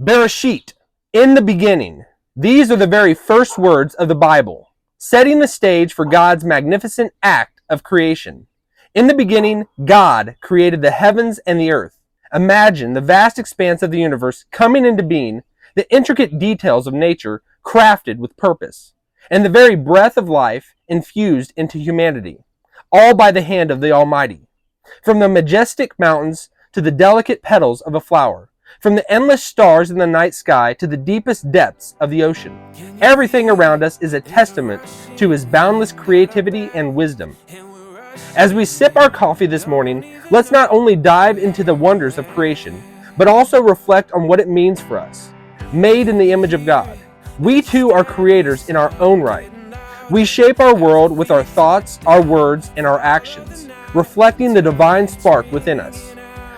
Bereshit, in the beginning. These are the very first words of the Bible, setting the stage for God's magnificent act of creation. In the beginning, God created the heavens and the earth. Imagine the vast expanse of the universe coming into being, the intricate details of nature crafted with purpose, and the very breath of life infused into humanity, all by the hand of the Almighty. From the majestic mountains to the delicate petals of a flower, from the endless stars in the night sky to the deepest depths of the ocean, everything around us is a testament to His boundless creativity and wisdom. As we sip our coffee this morning, let's not only dive into the wonders of creation, but also reflect on what it means for us. Made in the image of God, we too are creators in our own right. We shape our world with our thoughts, our words, and our actions, reflecting the divine spark within us.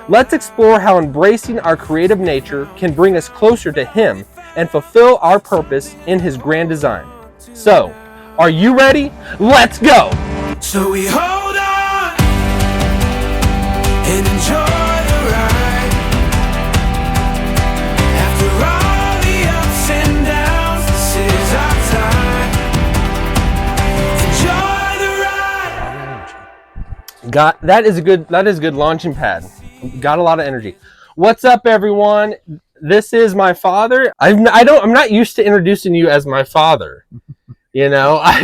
Let's explore how embracing our creative nature can bring us closer to Him and fulfill our purpose in His grand design. So, are you ready? Let's go! So we hold on and enjoy the ride. After all the ups and downs, this is our time. Enjoy the ride. That is a good launching pad. Got a lot of energy. What's up, everyone? This is my father. I'm not used to introducing you as my father. You know, I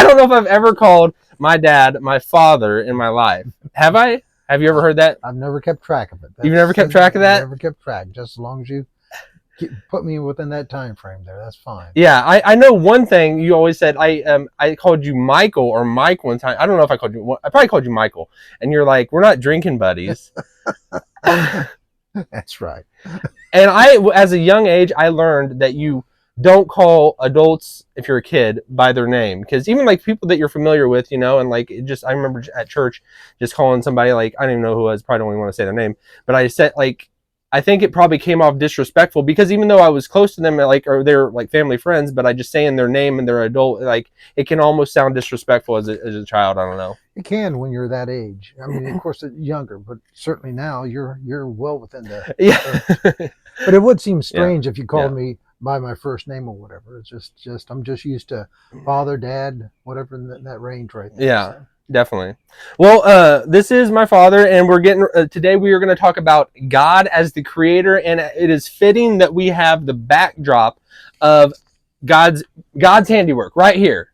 don't know if I've ever called my dad my father in my life. Have I? Have you ever heard that? I've never kept track of it. You've never kept track of that? I've never kept track. Just as long as you put me within that time frame there, that's fine. Yeah, I know one thing you always said. I called you Michael or Mike one time. I don't know if I probably called you Michael, and you're like, we're not drinking buddies. That's right. And as a young age, I learned that you don't call adults, if you're a kid, by their name, because even like people that you're familiar with, you know, and like I remember at church just calling somebody, like, I don't even know who it was, probably don't even want to say their name, but I said, like, I think it probably came off disrespectful, because even though I was close to them, like, or they're like family friends, but I just saying their name and they're adult, like, it can almost sound disrespectful as a child. I don't know. It can when you're that age. I mean, of course, younger, but certainly now you're well within the. Yeah. But it would seem strange if you called me by my first name or whatever. It's just I'm just used to father, dad, whatever in that range right there. Yeah. So. Definitely. Well, this is my father, and we're getting today we are going to talk about God as the creator, and it is fitting that we have the backdrop of God's handiwork right here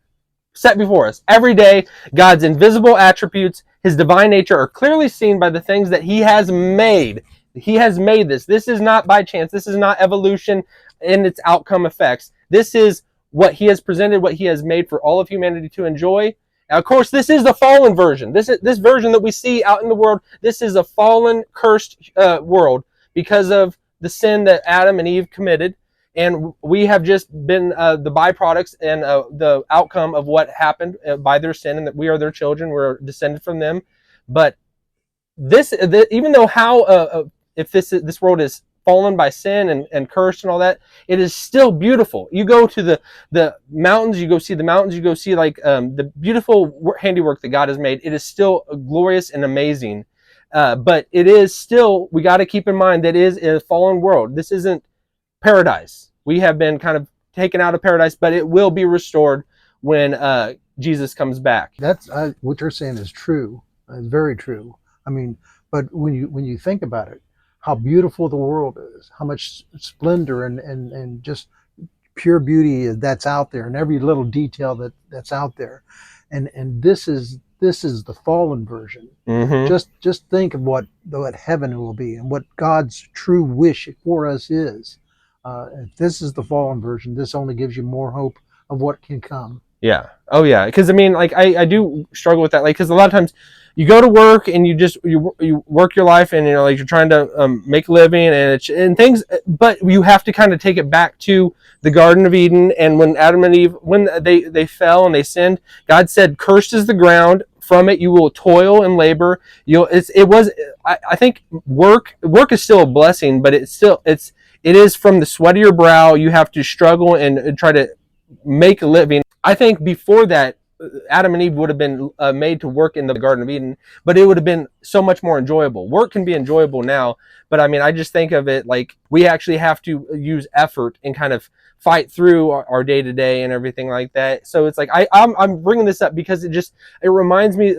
set before us. Every day, God's invisible attributes, His divine nature, are clearly seen by the things that He has made. He has made this. This is not by chance. This is not evolution and its outcome effects. This is what He has presented, what He has made for all of humanity to enjoy. Now, of course, this is the fallen version. This version that we see out in the world. This is a fallen, cursed world because of the sin that Adam and Eve committed, and we have just been the byproducts and the outcome of what happened by their sin, and that we are their children. We're descended from them. But even though if this world is fallen by sin and cursed and all that, it is still beautiful. You go to the mountains, you go see the mountains, you go see like the beautiful handiwork that God has made. It is still glorious and amazing. But it is still, we got to keep in mind that it is a fallen world. This isn't paradise. We have been kind of taken out of paradise, but it will be restored when Jesus comes back. That's what you're saying is true. It's very true. I mean, but when you think about it, how beautiful the world is, how much splendor and just pure beauty that's out there, and every little detail that's out there, and this is the fallen version. Mm-hmm. Just think of what heaven will be and what God's true wish for us is. If this is the fallen version, this only gives you more hope of what can come. Yeah. Oh yeah. Because I mean, like I do struggle with that. Like, because a lot of times you go to work and you work your life, and like you're trying to make a living and things, but you have to kind of take it back to the Garden of Eden. And when Adam and Eve, when they fell and they sinned, God said, "Cursed is the ground. From it you will toil and labor." I think work is still a blessing, but it is from the sweat of your brow. You have to struggle and try to make a living. I think before that, Adam and Eve would have been made to work in the Garden of Eden, but it would have been so much more enjoyable. Work can be enjoyable now, But I mean, I just think of it like we actually have to use effort and kind of fight through our day to day and everything like that. So it's like I'm bringing this up because it reminds me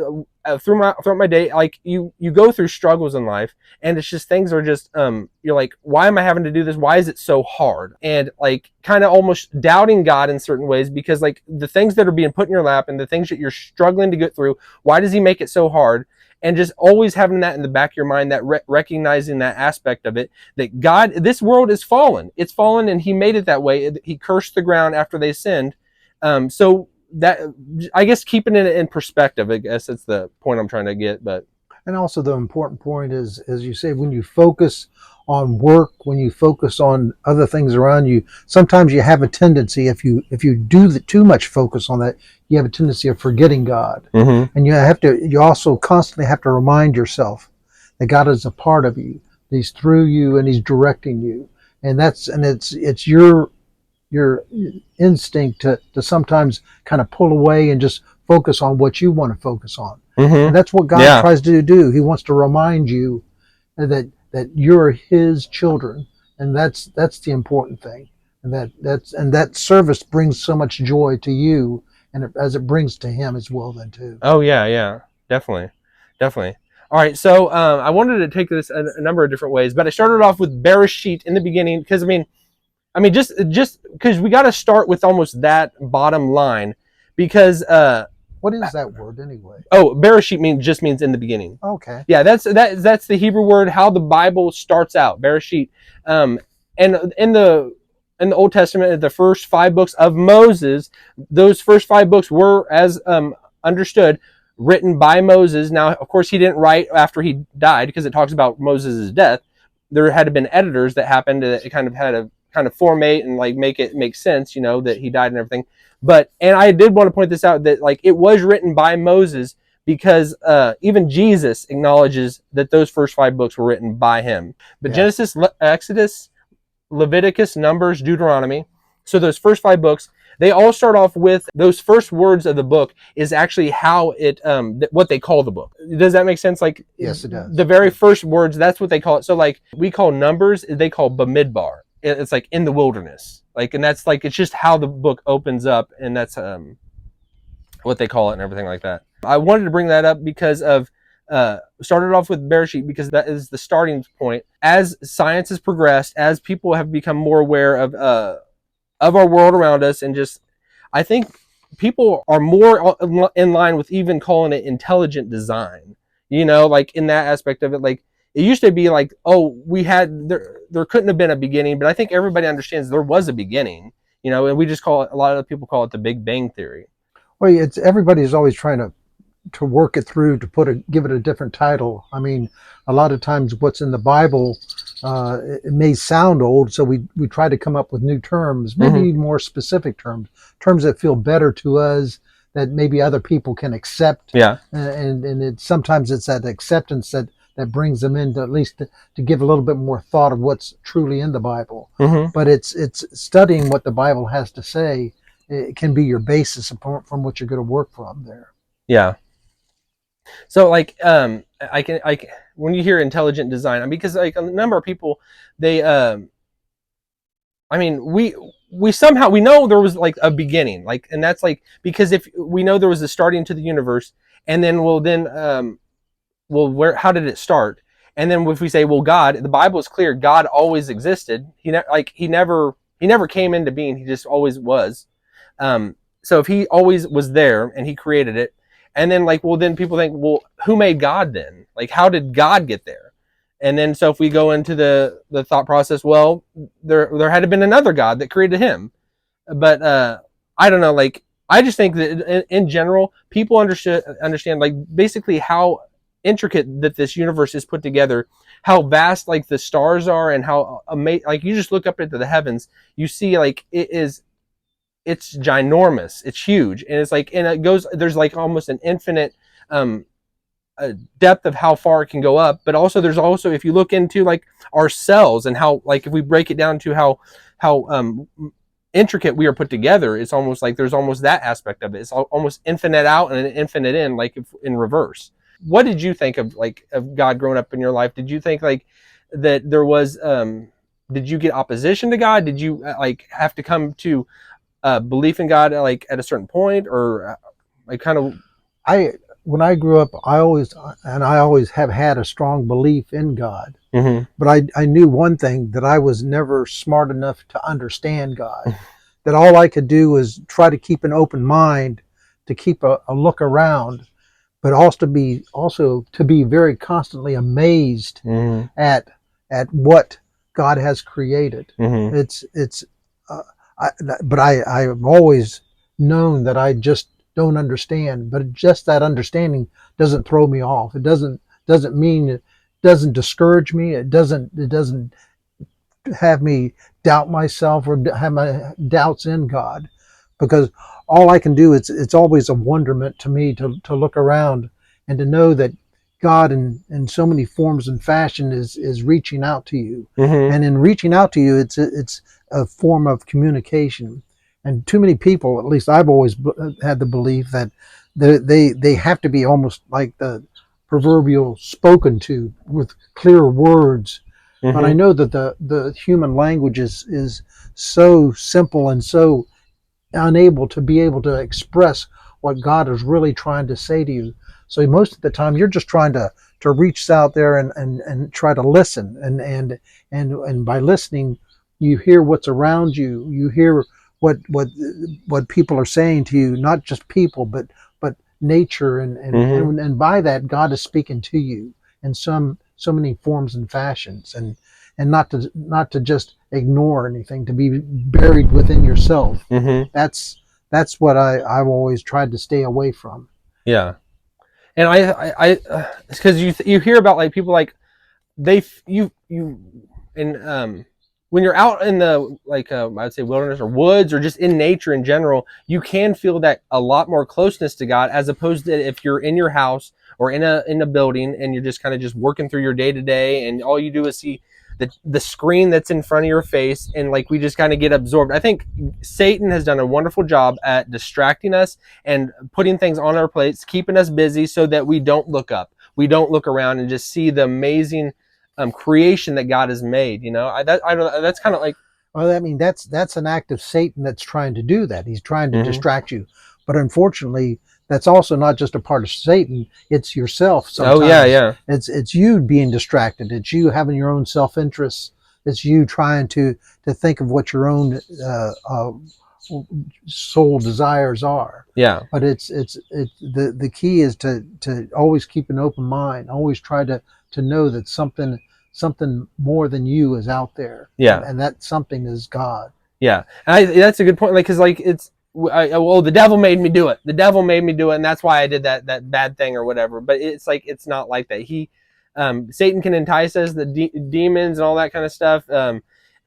throughout my day, like you go through struggles in life, and it's just things are just you're like, why am I having to do this? Why is it so hard? And like kind of almost doubting God in certain ways, because like the things that are being put in your lap and the things that you're struggling to get through, why does he make it so hard? And just always having that in the back of your mind, that recognizing that aspect of it, that God, this world is fallen. It's fallen, and he made it that way. He cursed the ground after they sinned. So that, I guess, keeping it in perspective, I guess that's the point I'm trying to get. But And also the important point is, as you say, when you focus on work, when you focus on other things around you, sometimes you have a tendency, if you do too much focus on that, you have a tendency of forgetting God. mm-hmm. And you also constantly have to remind yourself that God is a part of you. He's through you and he's directing you. And it's your instinct to sometimes kind of pull away and just focus on what you want to focus on. Mm-hmm. And that's what God Yeah. tries to do. He wants to remind you that you're his children, and that's the important thing. And that service brings so much joy to you, and as it brings to him as well then too. Oh yeah, definitely. All right, so I wanted to take this a number of different ways, but I started off with Bereshit in the beginning because I mean, just because we got to start with almost that bottom line, because What is that word anyway? Bereshit just means in the beginning. Okay. Yeah, that's the Hebrew word, how the Bible starts out, Bereshit. And in the Old Testament, the first 5 books of Moses, those first 5 books were, as understood, written by Moses. Now, of course, he didn't write after he died, because it talks about Moses' death. There had been editors that happened to kind of had to kind of formate and like make it make sense, that he died and everything. And I did want to point this out, that like it was written by Moses, because even Jesus acknowledges that those first 5 books were written by him. But Yeah. Genesis, Exodus, Leviticus, Numbers, Deuteronomy, so those first 5 books, they all start off with those first words of the book is actually how it what they call the book. Does that make sense? Like, Yes, it does. the very first words, that's what they call it. So like we call Numbers, they call Bamidbar. It's like in the wilderness. Like, and that's like, it's just how the book opens up, and that's what they call it and everything like that. I wanted to bring that up because of started off with Bereshit, because that is the starting point. As science has progressed, as people have become more aware of our world around us, and just, I think people are more in line with even calling it intelligent design. Like in that aspect of it, like it used to be like, oh, we had there couldn't have been a beginning, but I think everybody understands there was a beginning. And we just call it, a lot of people call it the Big Bang Theory. Well, everybody's always trying to work it through to give it a different title. I mean, a lot of times what's in the Bible, it may sound old, so we try to come up with new terms, maybe more specific terms that feel better to us, that maybe other people can accept. Yeah. And sometimes it's that acceptance that brings them in, to at least to give a little bit more thought of what's truly in the Bible. Mm-hmm. But it's studying what the Bible has to say. It can be your basis from what you're going to work from there. Yeah. So like I can when you hear intelligent design, I mean, because like a number of people, they I mean, we somehow, we know there was like a beginning, like, and that's like, because if we know there was a starting to the universe, and then how did it start? And then if we say, well, God, the Bible is clear, God always existed. He never came into being. He just always was. So if he always was there and he created it, and then like, well, then people think, well, who made God then? Like, how did God get there? And then, so if we go into the thought process, well, there had to been another God that created him. But I don't know, like, I just think that in general, people understand like basically how intricate that this universe is put together, how vast like the stars are, and how amazing, like you just look up into the heavens, you see like it's ginormous, it's huge, and it's like, and it goes, there's like almost an infinite depth of how far it can go up. But also there's also, if you look into like our cells, and how, like, if we break it down to how intricate we are put together, it's almost like there's almost that aspect of it. It's almost infinite out and an infinite in, like in reverse. What did you think of God growing up in your life? Did you think like that there was did you get opposition to God? Did you like have to come to belief in God like at a certain point, or like kind of? I when I grew up, I always have had a strong belief in God. Mm-hmm. But I knew one thing, that I was never smart enough to understand God. That all I could do was try to keep an open mind, to keep a look around, but also to be very constantly amazed Mm-hmm. at what God has created. Mm-hmm. It's uh, I, but I've always known that I just don't understand. But just that understanding doesn't throw me off. It doesn't mean, it doesn't discourage me. It doesn't have me doubt myself or have my doubts in God, because all I can do, it's always a wonderment to me to look around and to know that God in so many forms and fashion is reaching out to you, Mm-hmm. and in reaching out to you, it's a form of communication. And too many people, at least I've always had the belief that they have to be almost like the proverbial spoken to with clear words. But I Mm-hmm. know that the human language is so simple and so unable to be able to express what God is really trying to say to you. So most of the time you're just trying to reach out there and try to listen, and by listening you hear what's around you. You hear what people are saying to you, not just people, but nature, Mm-hmm. and by that God is speaking to you in so many forms and fashions, and not to just ignore anything, to be buried within yourself. Mm-hmm. That's what I've always tried to stay away from. Yeah. And because you hear about like people like you and when you're out in the like I'd say wilderness or woods or just in nature in general, you can feel that a lot more closeness to God, as opposed to if you're in your house or in a building and you're just kind of just working through your day to day, and all you do is see the screen that's in front of your face, and like we just kind of get absorbed. I think Satan has done a wonderful job at distracting us and putting things on our plates, keeping us busy so that we don't look up, we don't look around and just see the amazing creation that God has made. You know, I don't. That's kind of like. Well, I mean, that's an act of Satan that's trying to do that. He's trying to Mm-hmm. distract you. But unfortunately, that's also not just a part of Satan. It's yourself Oh yeah, sometimes. yeah, It's you being distracted. It's you having your own self-interests. It's you trying to think of what your own soul desires are. yeah, But it's the key is to always keep an open mind. Always try to know that something more than you is out there, yeah, and that something is God. yeah. That's a good point. Like, cause like well, the devil made me do it. The devil made me do it, and that's why I did that bad thing or whatever. But it's like it's not like that. Satan can entice us, the demons and all that kind of stuff.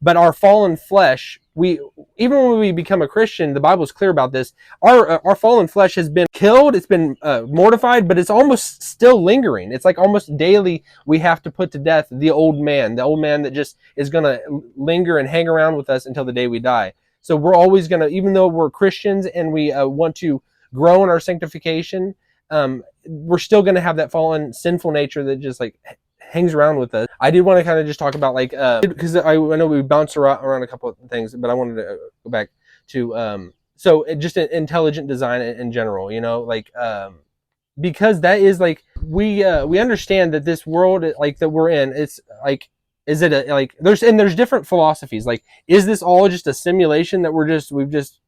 But our fallen flesh, we even when we become a Christian, the Bible is clear about this. Our fallen flesh has been killed. It's been mortified, but it's almost still lingering. It's like almost daily we have to put to death the old man that just is going to linger and hang around with us until the day we die. So we're always going to, even though we're Christians and we want to grow in our sanctification, we're still going to have that fallen sinful nature that just like hangs around with us. I did want to kind of just talk about like because I know we bounced around a couple of things, but I wanted to go back to so just intelligent design in general, you know, like because that is like we understand that this world like that we're in, it's like is it like there's different philosophies, like is this all just a simulation that we've just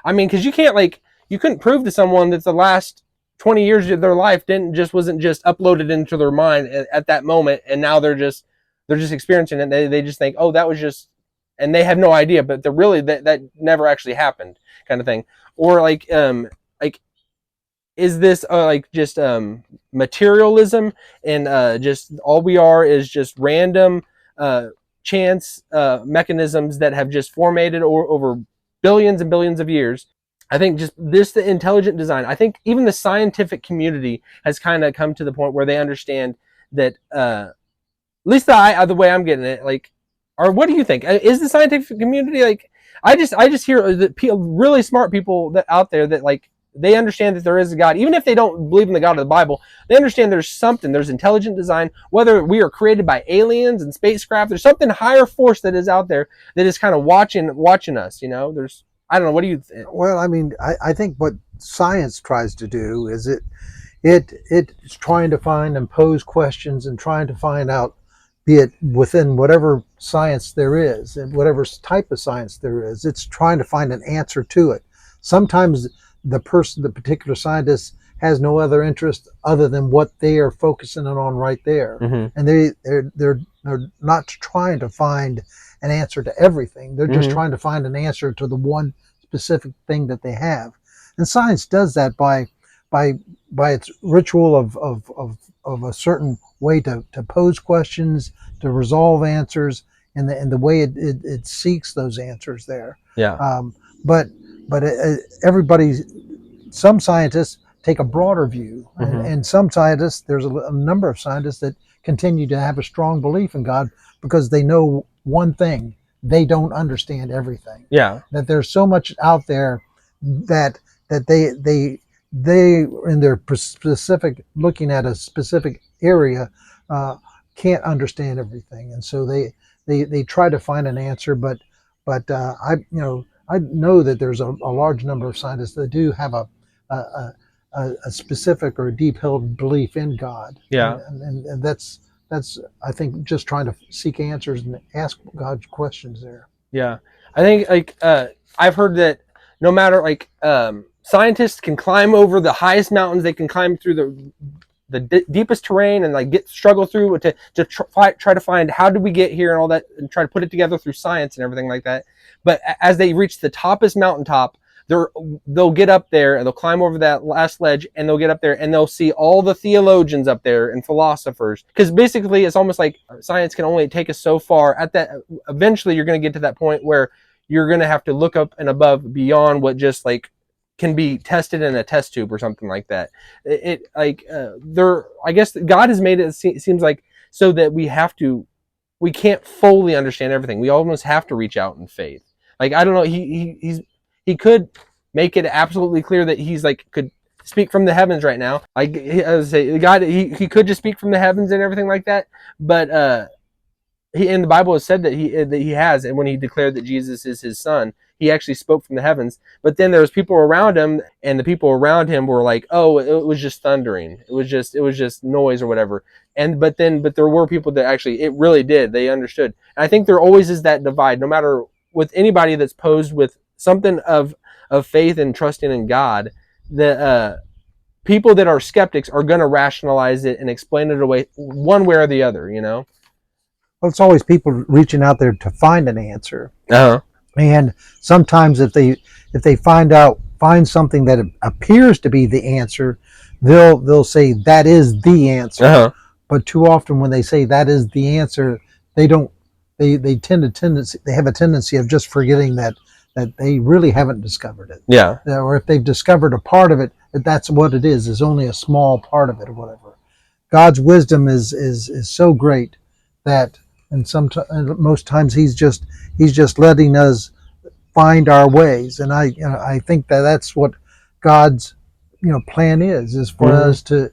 I mean, because you can't like you couldn't prove to someone that the last 20 years of their life wasn't just uploaded into their mind at that moment, and now they're just experiencing it. They just think, oh, that was just, and they have no idea, but they're really that never actually happened, kind of thing. Or like is this like just materialism, and just all we are is just random chance mechanisms that have just formatted over billions and billions of years. I think just this, the intelligent design, I think even the scientific community has kind of come to the point where they understand that, at least the way I'm getting it, like, or what do you think? Is the scientific community like, I just hear that really smart people that out there that like they understand that there is a God. Even if they don't believe in the God of the Bible, they understand there's something, there's intelligent design, whether we are created by aliens and spacecraft, there's something higher force that is out there that is kind of watching us, there's, I don't know, what do you think? Well, I mean, I think what science tries to do is it's trying to find and pose questions and trying to find out, be it within whatever science there is and whatever type of science there is, it's trying to find an answer to it. Sometimes the particular scientist has no other interest other than what they are focusing on right there. Mm-hmm. And they're not trying to find an answer to everything. They're just trying to find an answer to the one specific thing that they have. And science does that by its ritual of a certain way to pose questions, to resolve answers, and the way it seeks those answers there. Yeah. But some scientists take a broader view, and some scientists, there's a number of scientists that continue to have a strong belief in God because they know one thing: they don't understand everything. Yeah. That there's so much out there that they in their specific, looking at a specific area, can't understand everything, and so they try to find an answer. But I know that there's a large number of scientists that do have a specific or a deep held belief in God. Yeah. And that's I think just trying to seek answers and ask God questions there. Yeah. I think I've heard that no matter scientists can climb over the highest mountains, they can climb through the deepest terrain and struggle through to try to find how did we get here and all that, and try to put it together through science and everything like that. But as they reach the toppest mountaintop, they'll get up there and they'll climb over that last ledge, and they'll get up there and they'll see all the theologians up there and philosophers, because basically it's almost like science can only take us so far. Eventually you're going to get to that point where you're going to have to look up and above beyond what just can be tested in a test tube or something like that. I guess God has made it seems like so that we can't fully understand everything. We almost have to reach out in faith. I don't know. He could make it absolutely clear that he's could speak from the heavens right now. As I say, God, he could just speak from the heavens and everything like that. But he, in the Bible, has said that he has, and when he declared that Jesus is his son, he actually spoke from the heavens. But then there was people around him, and the people around him were like, "Oh, it was just thundering. It was just noise or whatever." But there were people that actually it really did. They understood. And I think there always is that divide, no matter with anybody that's posed with something of faith and trusting in God. The people that are skeptics are going to rationalize it and explain it away one way or the other. Well, it's always people reaching out there to find an answer. Uh-huh. And sometimes if they find something that appears to be the answer, they'll say that is the answer. Uh-huh. But too often when they say that is the answer, they have a tendency of just forgetting that they really haven't discovered it. Yeah. Or if they've discovered a part of it, that's what it is only a small part of it or whatever. God's wisdom is so great that, and most times he's just letting us find our ways. And I think that's what God's plan is for us to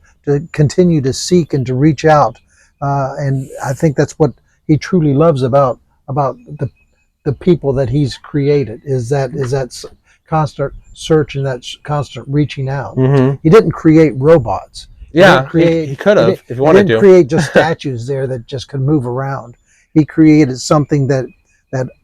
continue to seek and to reach out. And I think that's what he truly loves about the people that he's created, is that constant search and that constant reaching out. Mm-hmm. He didn't create robots. Yeah, he could have if he wanted to. He didn't create just statues there that just could move around. He created something that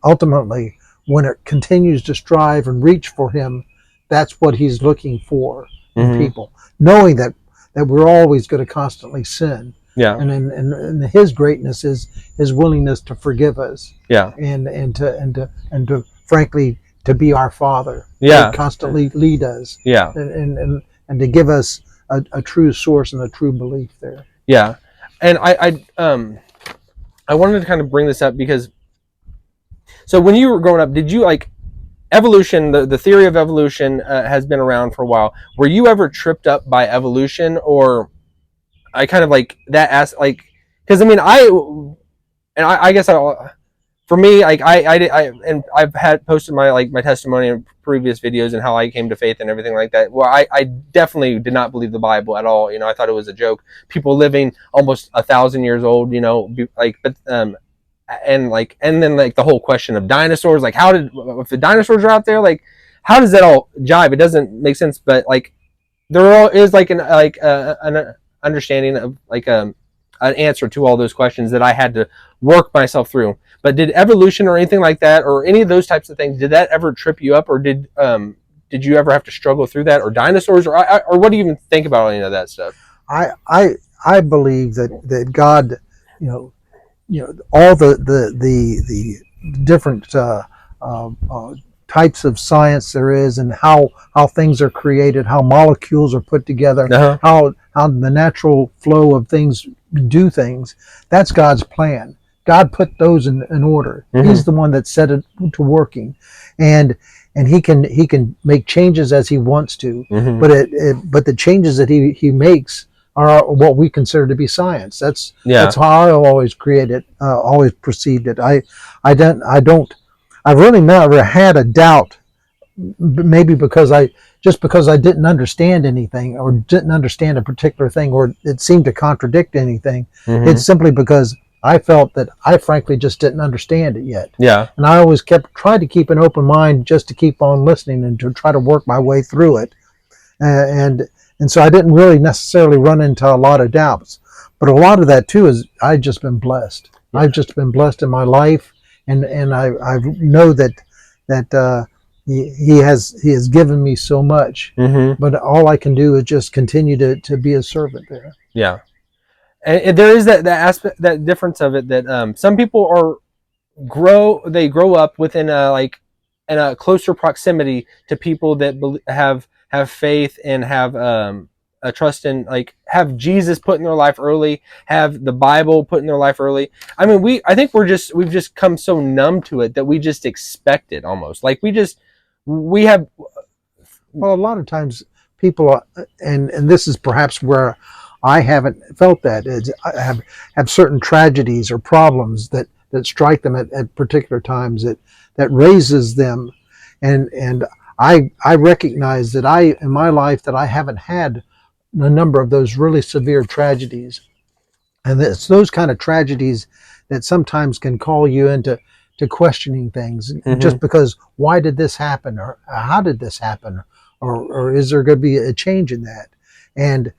ultimately, when it continues to strive and reach for him, that's what he's looking for in people, knowing that we're always going to constantly sin. Yeah. And his greatness is his willingness to forgive us. Yeah. And to frankly to be our Father. Yeah. To constantly lead us. Yeah. And to give us a true source and a true belief there. Yeah. And I wanted to kind of bring this up because, so when you were growing up, did you evolution, the theory of evolution has been around for a while. Were you ever tripped up by evolution, or I kind of that because I guess for me, like and I've had posted my testimony in previous videos and how I came to faith and everything like that. Well, I definitely did not believe the Bible at all. I thought it was a joke. People living almost 1,000 years old, and then like the whole question of dinosaurs, like if the dinosaurs are out there, like how does that all jive? It doesn't make sense. But like there is like an understanding of like an answer to all those questions that I had to work myself through. But did evolution or anything like that, or any of those types of things, did that ever trip you up, or did you ever have to struggle through that, or dinosaurs, or what do you even think about any of that stuff? I believe that God, all the different types of science there is, and how things are created, how molecules are put together, how the natural flow of things do things. That's God's plan. God put those in order. He's the one that set it to working, and he can make changes as he wants to. But but the changes that he makes are what we consider to be science. That's how I always always perceived it. I've really never had a doubt. Maybe because I didn't understand anything, or didn't understand a particular thing, or it seemed to contradict anything. It's simply because I felt that I frankly just didn't understand it yet. Yeah. And I always tried to keep an open mind, just to keep on listening and to try to work my way through it. And so I didn't really necessarily run into a lot of doubts. But a lot of that too is I've just been blessed. Yeah. I've just been blessed in my life, and I know that he has given me so much. But all I can do is just continue to be a servant there. Yeah. And there is that aspect, that difference of it, that some people grow up within in a closer proximity to people that have faith and have a trust in, like, have Jesus put in their life early, have the Bible put in their life early. I mean, I think we've just come so numb to it that we just expect it almost. Like we have. Well, a lot of times people, and this is perhaps where I haven't felt that, is I have certain tragedies or problems that strike them at particular times that raises them, and I recognize that in my life that I haven't had a number of those really severe tragedies, and it's those kind of tragedies that sometimes can call you into questioning things, just because, why did this happen, or how did this happen, or is there going to be a change in that? And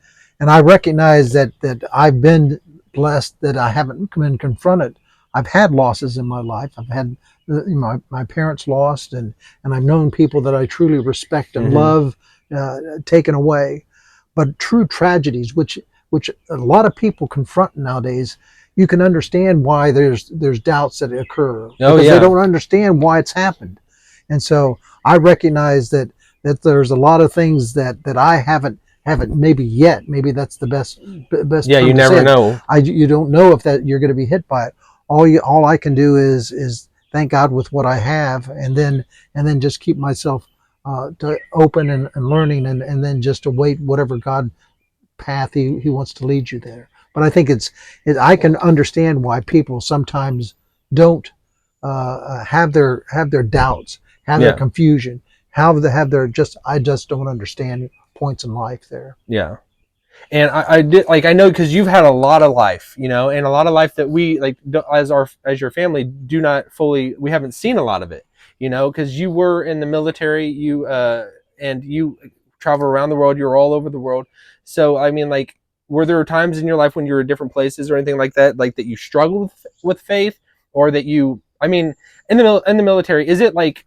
I recognize that I've been blessed, that I haven't been confronted. I've had losses in my life. I've had my parents lost, and I've known people that I truly respect and love taken away. But true tragedies, which a lot of people confront nowadays, you can understand why there's doubts that occur, because they don't understand why it's happened. And so I recognize that there's a lot of things that I haven't maybe yet. Maybe that's the best. Yeah, you never know. You don't know if that you're going to be hit by it. All I can do is thank God with what I have, and then just keep myself to open and learning, and then just await whatever God path he wants to lead you there. But I think I can understand why people sometimes don't have their doubts, have their confusion, have their I just don't understand points in life there. Yeah. And I did, like, I know, because you've had a lot of life, and a lot of life that we, like, as your family, we haven't seen a lot of it, because you were in the military, and you travel around the world, you're all over the world. So I mean, like, were there times in your life when you were in different places or anything like that you struggled with faith, or that in the military, is it like,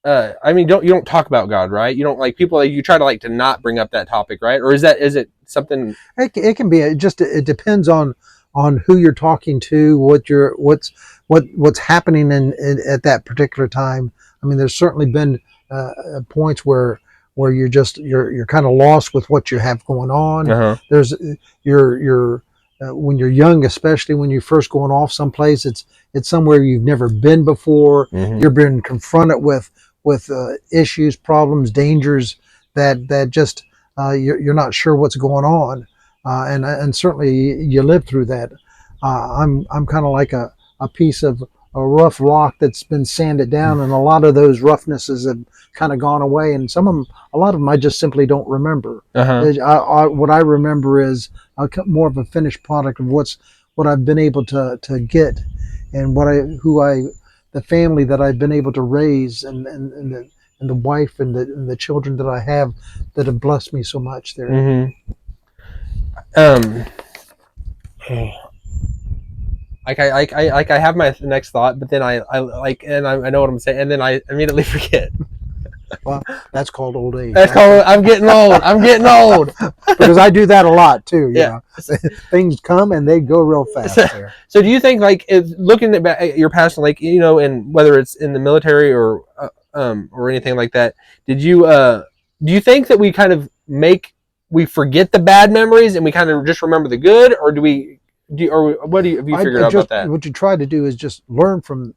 I mean, you don't talk about God, right? You don't, like, people, you try to not bring up that topic, right? Or is it something? It can be. It depends on who you're talking to, what's happening at that particular time. I mean, there's certainly been points where you're kind of lost with what you have going on. There's when you're young, especially when you're first going off someplace, it's somewhere you've never been before. You're being confronted with issues, problems, dangers that just you're not sure what's going on, and certainly you live through that. I'm kind of like a piece of a rough rock that's been sanded down, and a lot of those roughnesses have kind of gone away, and a lot of them I just simply don't remember. Uh-huh. What I remember is more of a finished product of what I've been able to get, and the family that I've been able to raise, and the wife and the children that I have that have blessed me so much there. Mm-hmm. I have my next thought, but then I know what I'm saying, and then I immediately forget. Well, that's called old age. That's called I'm getting old. I'm getting old. Because I do that a lot too. Yeah. Things come and they go real fast. There. So do you think, like, if looking at your past, like, you know, and whether it's in the military or anything like that, do you think that we forget the bad memories and we kind of just remember the good, or have you figured out about that? What you try to do is just learn from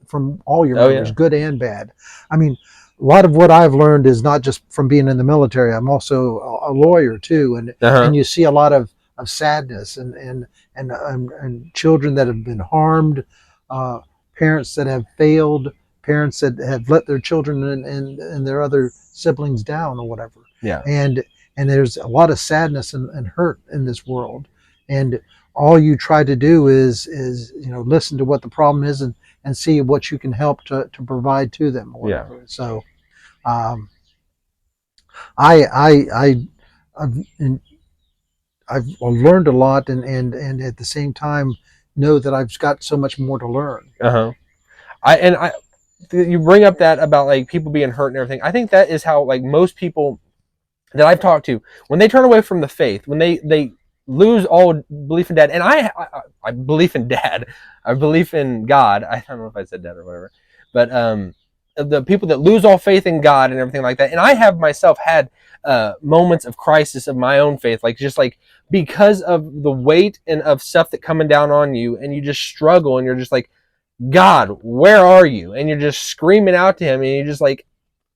all your memories, yeah. good and bad. I mean, a lot of what I've learned is not just from being in the military. I'm also a lawyer too, and you see a lot of sadness and children that have been harmed, parents that have failed, parents that have let their children and their other siblings down or whatever. Yeah. And there's a lot of sadness and hurt in this world, and all you try to do is listen to what the problem is and see what you can help to provide to them. Or whatever. Yeah. So, I've learned a lot, and at the same time know that I've got so much more to learn. You bring up that about, like, people being hurt and everything. I think that is how, like, most people that I've talked to, when they turn away from the faith, when they lose all belief in dad, and I believe in dad, I believe in God. I don't know if I said dad or whatever, but the people that lose all faith in God and everything like that, and I have myself had moments of crisis of my own faith, like, just like, because of the weight and of stuff that coming down on you, and you just struggle, and you're just like, God, where are you? And you're just screaming out to him, and you're just like,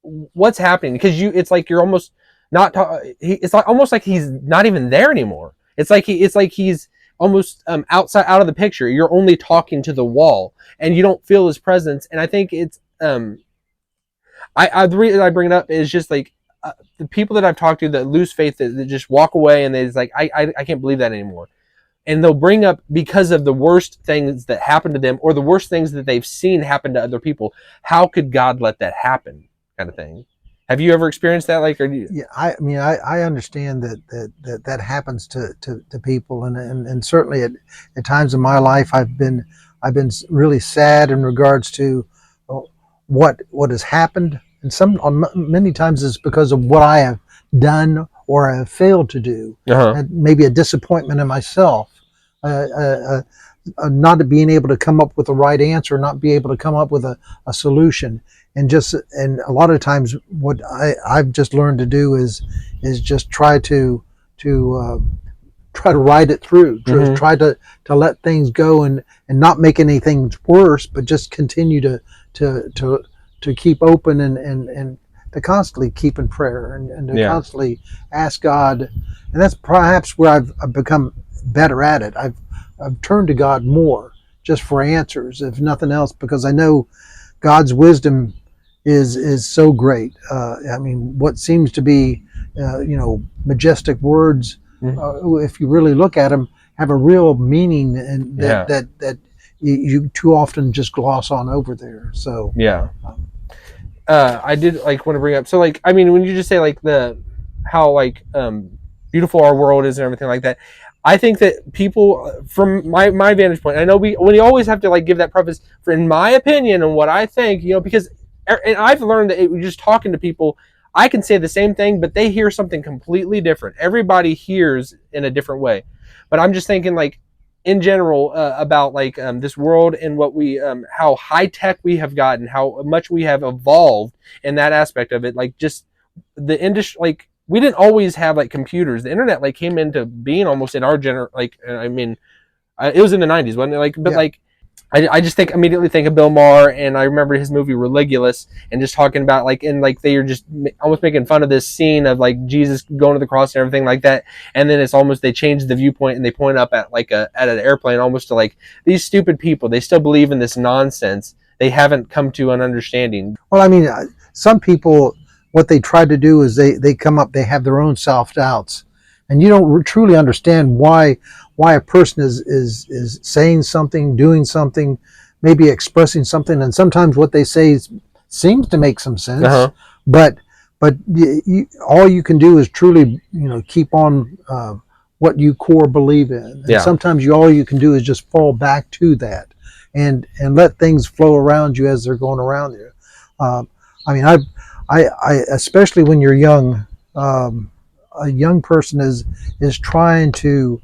what's happening? Because it's like you're almost not. It's like almost like he's not even there anymore. It's like he's almost out of the picture. You're only talking to the wall, and you don't feel his presence. And I think it's the reason I bring it up is just like the people that I've talked to that lose faith, that just walk away, and they're like, I can't believe that anymore. And they'll bring up, because of the worst things that happened to them, or the worst things that they've seen happen to other people, how could God let that happen, kind of thing. Have you ever experienced that? Like, Yeah, I mean, I understand that happens to people, and certainly at times in my life, I've been really sad in regards to what has happened, and many times it's because of what I have done or I have failed to do, and maybe a disappointment in myself. Not being able to come up with the right answer, not be able to come up with a solution, and a lot of times what I've just learned to do is just try to ride it through, try to let things go and not make anything worse, but just continue to keep open and to constantly keep in prayer and to constantly ask God. And that's perhaps where I've become better at it. I've turned to God more just for answers, if nothing else, because I know God's wisdom is so great. I mean, what seems to be majestic words, if you really look at them, have a real meaning, and that you too often just gloss on over there. So yeah. I did want to bring up, so, like, I mean, when you just say, like, how beautiful our world is and everything like that, I think that people, from my vantage point, I know we always have to, like, give that preface for, in my opinion and what I think, because, and I've learned that just talking to people, I can say the same thing, but they hear something completely different. Everybody hears in a different way. But I'm just thinking, like, in general, about, like, this world and what we, how high tech we have gotten, how much we have evolved in that aspect of it. Like, just the industry, like, we didn't always have, like, computers. The internet, like, came into being almost in our I mean, it was in the 90s, wasn't it? Like, but like, I just immediately think of Bill Maher, and I remember his movie Religulous, and just talking about, like, and, like, they are just almost making fun of this scene of, like, Jesus going to the cross and everything like that, and then it's almost, they change the viewpoint and they point up at, like, at an airplane, almost to, like, these stupid people, they still believe in this nonsense they haven't come to an understanding. Well, I mean, some people, what they try to do is they come up, they have their own self doubts, and you don't truly understand why a person is saying something, doing something, maybe expressing something, and sometimes what they say seems to make some sense, but all you can do is truly, keep on what you core believe in. And sometimes all you can do is just fall back to that, and let things flow around you as they're going around you. I mean, I especially when you're young, a young person is trying to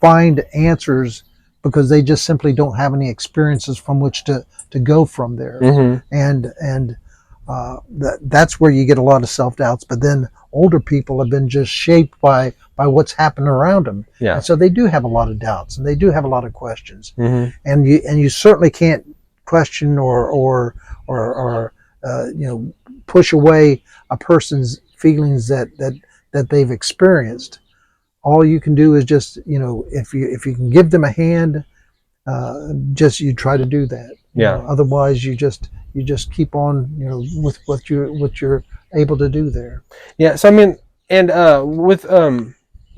find answers because they just simply don't have any experiences from which to go from there. And that's where you get a lot of self-doubts. But then older people have been just shaped by what's happened around them. And so they do have a lot of doubts, and they do have a lot of questions. And you certainly can't question or push away a person's feelings that they've experienced. All you can do is just, if you can give them a hand, you try to do that. Otherwise, you just keep on, with what you're able to do there. Yeah. So I mean, and with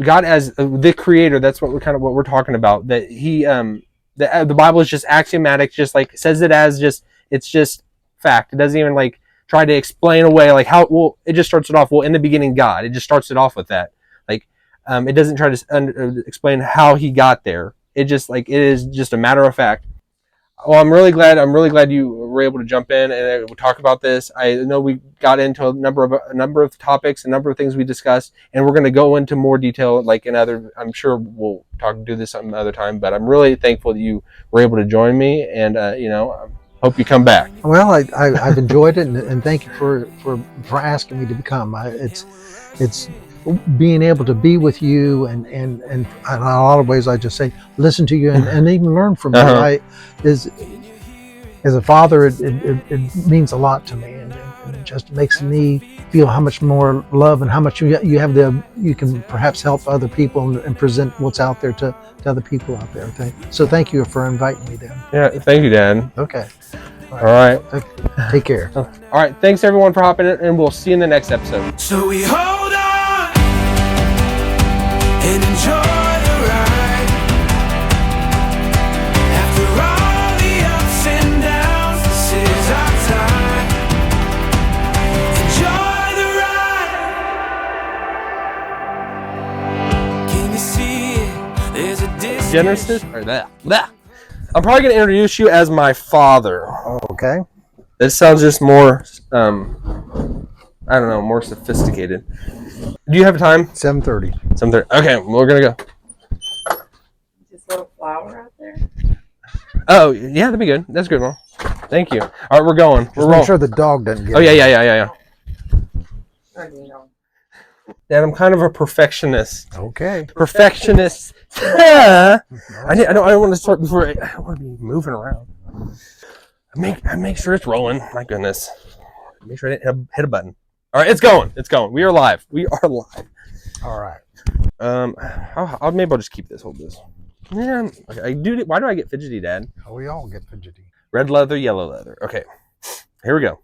God as the creator, that's what we're talking about. That He, the Bible is just axiomatic, just like says it as it's just fact. It doesn't even like try to explain away like how. Well, it just starts it off. Well, in the beginning, God. It just starts it off with that. Like, it doesn't try to explain how He got there. It just it is just a matter of fact. Well, I'm really glad you were able to jump in and we'll talk about this. I know we got into a number of topics, a number of things we discussed, and we're going to go into more detail I'm sure we'll do this some other time, but I'm really thankful that you were able to join me, and hope you come back. Well, I've enjoyed it, and thank you for asking me to come. It's being able to be with you, and in a lot of ways I just say listen to you and even learn from you. As a father, it means a lot to me, and it just makes me feel how much more love and how much you you can perhaps help other people and present what's out there to other people out there. So thank you for inviting me, Dan. Yeah, thank you, Dad. Okay. All right. Take care. All right. Thanks everyone for hopping in, and we'll see you in the next episode. So we hold on and enjoy the ride. After all the ups and downs, this is our time. Enjoy the ride. Can you see it? There's a distance. Genesis or that. I'm probably going to introduce you as my father. Okay. This sounds just more, I don't know, more sophisticated. Do you have time? 7:30. 7:30. Okay, we're going to go. Just a little flower out there. Oh, yeah, that'd be good. That's good, Mom. Thank you. All right, we're going. We're rolling. Make sure the dog doesn't get Oh, it. yeah. Or, you know. Dad, I'm kind of a perfectionist. Okay. Perfectionist. I don't want to start before I don't want to be moving around. I make sure it's rolling. My goodness. Make sure I didn't hit a button. All right, it's going. It's going. We are live. All right. Maybe I'll just keep this. Hold this. Yeah. Okay, why do I get fidgety, Dad? We all get fidgety. Red leather, yellow leather. Okay. Here we go.